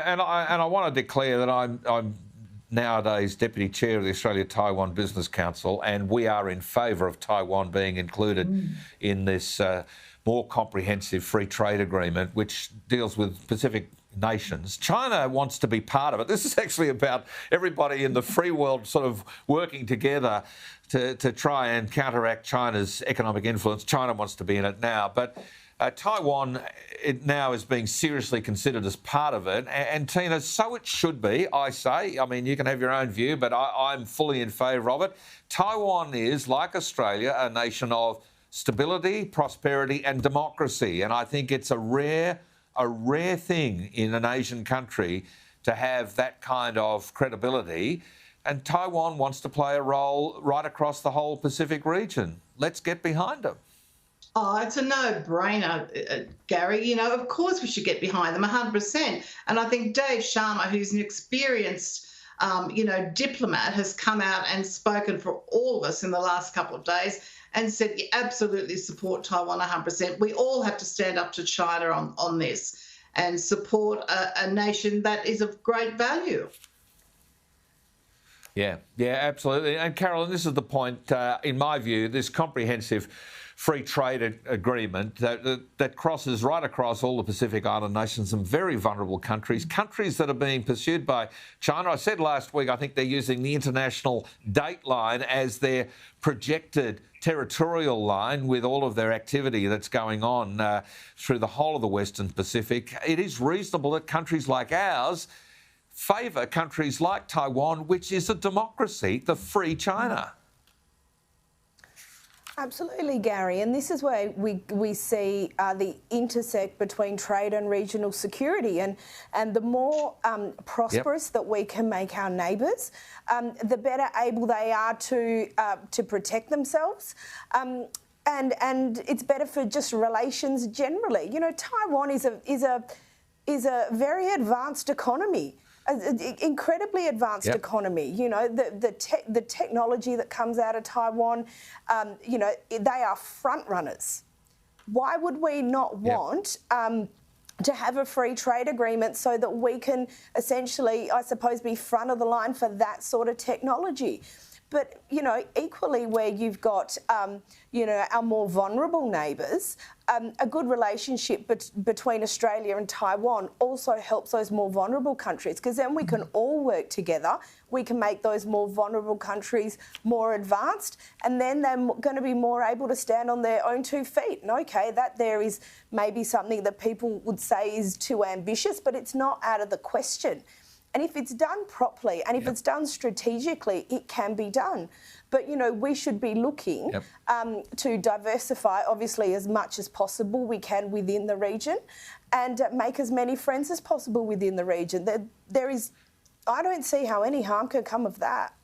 and I want to declare that I'm nowadays Deputy Chair of the Australia-Taiwan Business Council, and we are in favour of Taiwan being included in this more comprehensive free trade agreement, which deals with Pacific nations. China wants to be part of it. This is actually about everybody in the free world sort of working together to try and counteract China's economic influence. China wants to be in it now, but Taiwan now is being seriously considered as part of it. And Teena, so it should be, I say. I mean, you can have your own view, but I'm fully in favour of it. Taiwan is, like Australia, a nation of stability, prosperity and democracy. And I think it's a rare thing in an Asian country to have that kind of credibility. And Taiwan wants to play a role right across the whole Pacific region. Let's get behind them. Oh, it's a no-brainer, Gary. You know, of course we should get behind them 100%. And I think Dave Sharma, who's an experienced, diplomat, has come out and spoken for all of us in the last couple of days and said, you absolutely support Taiwan 100%. We all have to stand up to China on this and support a nation that is of great value. Yeah, absolutely. And Carolyn, this is the point, in my view, this comprehensive free trade agreement that crosses right across all the Pacific Island nations, some very vulnerable countries that are being pursued by China. I said last week, I think they're using the international date line as their projected territorial line with all of their activity that's going on through the whole of the Western Pacific. It is reasonable that countries like ours favour countries like Taiwan, which is a democracy, the free China. Absolutely, Gary, and this is where we see the intersect between trade and regional security, and the more prosperous that we can make our neighbours, the better able they are to protect themselves, and it's better for just relations generally. You know, Taiwan is a very advanced economy. Incredibly advanced economy. You know, the technology that comes out of Taiwan, they are front runners. Why would we not want to have a free trade agreement so that we can essentially, I suppose, be front of the line for that sort of technology? But, you know, equally where you've got, our more vulnerable neighbours, a good relationship between Australia and Taiwan also helps those more vulnerable countries, because then we can all work together. We can make those more vulnerable countries more advanced, and then they're going to be more able to stand on their own 2 feet. And OK, that there is maybe something that people would say is too ambitious, but it's not out of the question. And if it's done properly and if it's done strategically, it can be done. But, you know, we should be looking to diversify, obviously, as much as possible we can within the region, and make as many friends as possible within the region. I don't see how any harm can come of that.